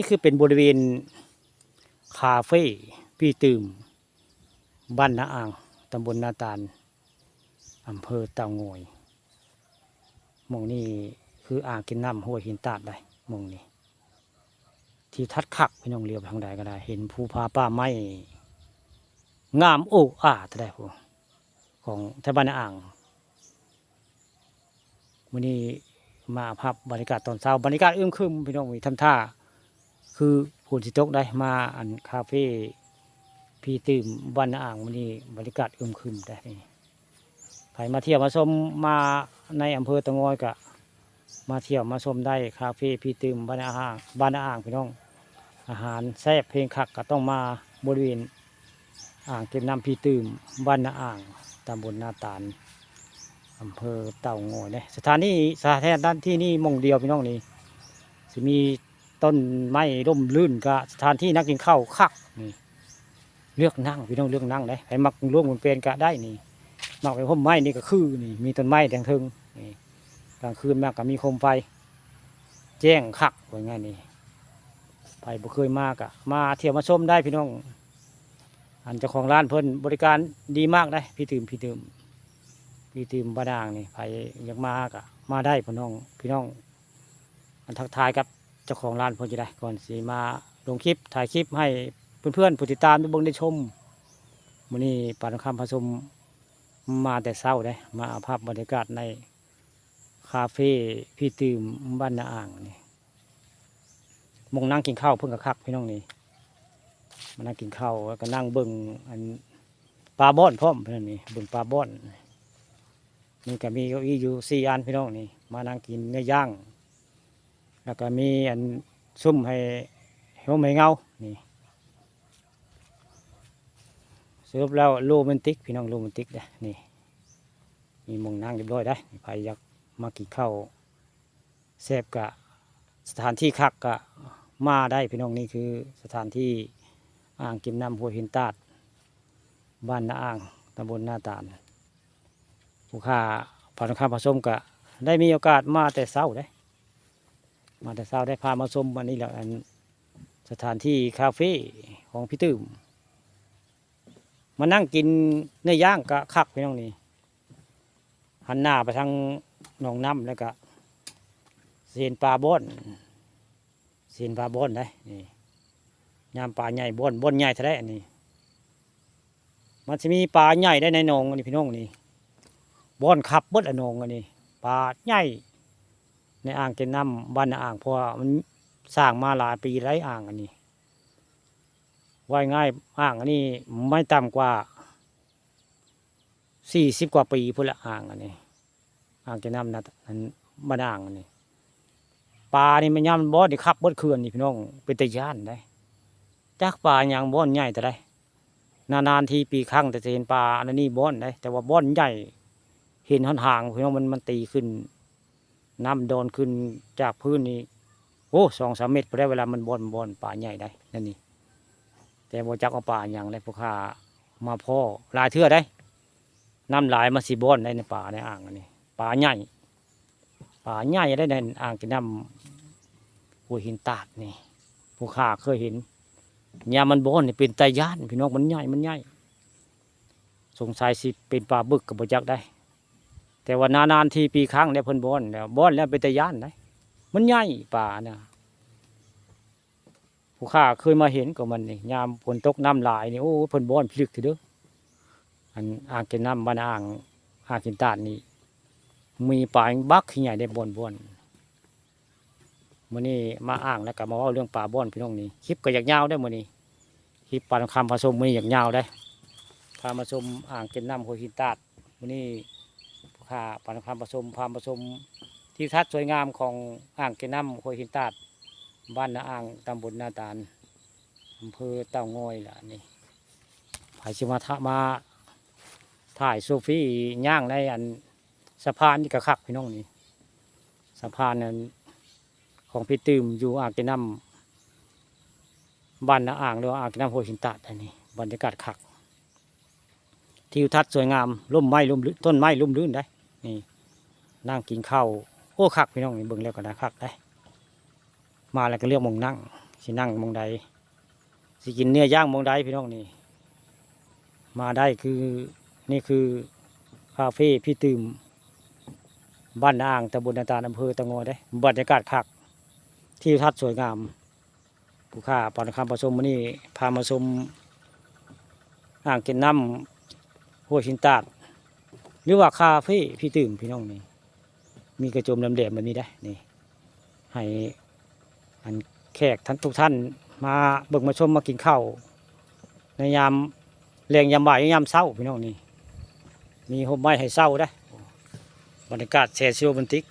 นี่คือเป็นบริเวณคาเฟ่พี่ตื่มบ้านนาอ่างตำบลนาตาลอำเภอเต่างอยหมองนี้คืออ่างกินน้ำห้วยหินตาดได้หมองนี้ที่ทัดขักพี่น้องเรียบทางใดก็ได้เห็นภูผาป่าไม้งามโอ้อาแต่ได้พวกของแถวบ้านนาอ่างวันนี้มาภาพบรรยากาศตอนเช้าบรรยากาศอึมครึมพี่น้องมีทำท่าคือฝนสิตกได้มาอันคาเฟ่พี่ตื่มบ้านนาอ่างวันนี้บรรยากาศอึมครึมได้ใครมาเที่ยวมาชมมาในอำเภอตะงอยกะมาเที่ยวมาชมได้คาเฟ่พี่ตื่มบ้านนาอ่างพี่น้องอาหารแซ่บเพลงคักก็ต้องมาบริเวณอ่างเก็บน้ำพี่ตื่มบ้านนาอ่างตำบลนาตาลอำเภอเต่างอยเนี่ยสถานด้านที่นี่มองเดียวพี่น้องนี่จะมีต้นไม้ร่มรื่นกับสถานที่นักกินข้าวคักนี่เลือกนั่งพี่น้องเลือกนั่งได้ให้มักร่วมกันเป็นกะได้นี่มักไปพมไม้นี่ก็คือนี่มีต้นไม้แดงทึงนี่กลางคืนมากก็มีโคมไฟแจ้งคักว่าง่ายนี่ไปบ่เคยมากอะมาเที่ยวมาชมได้พี่น้องอันเจ้าของร้านเพิ่นบริการดีมากได้พี่ตื่มบ้านอ่างนี่ใครอยากมากะมาได้พี่น้องอันทักทายกับเจ้าของร้านเพิ่นจะได้ก่อนสิมาลงคลิปถ่ายคลิปให้เพื่อนๆผู้ติดตามได้เบิ่งได้ชมมื้อนี้ปานคำผสมมาแต่เช้าได้มาเอาภาพบรรยากาศในคาเฟ่พี่ตื่มบ้านนาอ่างนี่มงนั่งกินข้าวเพิ่งกะคักพี่น้องนี่มานั่งกินข้าวแล้วก็นั่งเบิ่งอันปลาบ้อนพร้อมเพื่อนนี่เบิ่งปลาบ้อนนี่ก็มีเก้าอี้อยู่4 อันพี่น้องนี่มานั่งกินเนื้อย่างแล้วก็มีอันซุ่มให้ร่มให้เงานี่สรุปแล้วโรแมนติกพี่น้องโรแมนติกเด้อนี่มีมงนั่งเรียบร้อยได้ใครอยากมากินข้าวแซ่บกะสถานที่คักกะมาได้พี่น้องนี่คือสถานที่อ่างเก็บน้ำห้วยหินตาดบ้านนาอ่างตำบลนาตาลผู้ค้าผ่านข้ามผสมกะได้มีโอกาสมาแต่เช้าได้พามาชมวันนี้แหละสถานที่คาเฟ่ของพี่ตื่มมานั่งกินเนื้อย่างกะคักพี่น้องนี่หันหน้าไปทางหนองน้ำแล้วก็เสียนปลาบ้อนได้นี่ยามปลาใหญ่บ้อนใหญ่แท้ๆนี่มันจะมีปลาใหญ่ได้ในหนองนี่พี่น้องนี่บ้อนขับเบิดหนองอันนี้ปลาใหญ่ในอ่างเก็บน้ำบ้านอ่างเพราะมันสร้างมาหลายปีหลายอ่างอันนี้ว่ายง่ายอ่างอันนี้ไม่ต่ำกว่า40 กว่าปีพุ่นละอ่างอันนี้อ่างเก็บน้ำนะบ้านอ่างอันนี้ปลานี่มันย่ำบ่อนี่ขับเบิดเขื่อนนี่พี่น้องเป็นตะย่านได้จักปลาอย่างบ่อนใหญ่แต่ได้นานๆทีปีครั้งแต่จะเห็นปลาอันนี้บ่อนได้แต่ว่าบ่อนใหญ่เห็นห่างๆพี่น้องมันตีขึ้นน้ำโดนขึ้นจากพื้นนี่โอ้2-3 เมตรพอได้เวลามันบ่อนปลาใหญ่ได้นั่นนี่แต่บ่จักเอาปลาอย่างไรพวกข้ามาพ่อหลายเทื่อได้น้ำหลายมาสิบ่อนได้ในป่าในอ่างอันนี้ปลาใหญ่ได้ในอ่างกินน้ำห้วยหินตาดนี่พวกข้าเคยเห็นเนี่ยมันบ่อนนี่เป็นตาย่านพี่น้องมันใหญ่สงสัยสิเป็นปลาบึกกับบ่จักได้แต่ว่านานๆทีปีครั้งเนี่ยเพิ่นบ่อนแล้วเป็นตาย่านได้มันใหญ่ป่าเนี่ยผู้ข้าเคยมาเห็นกับมันนี่ยามฝนตกน้ำหลายนี่โอ้เพิ่นบ่อนพลึกทีเด้ออ่างเก็บน้ำบ้านอ่างกินตาดนี่มีปลาบักใหญ่ได้บ่อนมื้อนี้มาอ่างแล้วก็มาเว้าเรื่องปลาบ่อนพี่น้องนี่คลิปก็อยากยาวได้มื้อนี้คลิปปลาคำผสมมื้อนี้อยากยาวได้พามาชมอ่างเก็บน้ำห้วยหินตาดมื้อนี้ผู้ข้าปลาคำผสมที่ทัศน์สวยงามของอ่างเก็บน้ำห้วยหินตาดบ้านนาอ่างตำบลนาตาลอำเภอเต่างอยล่ะนี่ไผสิมาถ่ายโซฟี่ย่างในสะพานนี่กระคักพี่น้องนี่สะพานนั้นของพี่ตื่มอยู่อ่างเก็บน้ำบ้านนาอ่างหรืออ่างเก็บน้ำห้วยหินตาดอันนี้บรรยากาศคักทิวทัศน์สวยงามต้นไม้ร่มรื่นได้นี่นั่งกินข้าวโอ้คักพี่น้องนี่เบิ่งแล้วก็น่าคักได้มาแล้วก็เรียกมองนั่ง สินั่งหมองใดสิกินเนื้อย่างหมองใดพี่น้องนี่มาได้คือนี่คือคาเฟ่พี่ตื่มบ้านอ่างตำบลนาตาลอำเภอตะงอยได้บรรยากาศคักที่ทัศน์สวยงามผู้ข้าปานคำผสมมื้อนี้พามาชมอ่างเก็บน้ำห้วยชินตาดหรือว่าคาเฟ่พี่ตื่มพี่น้องนี่มีกระโจมลำแดมแบบนี้ได้นี่ให้อันแขกท่านทุกท่านมาเบิ่งมาชมมากินข้าวในยามแรงยามบ่ายยามเช้าพี่น้องนี่มีโฮมไม้ให้เช้าได้บรรยากาศแชร์โรแมนติก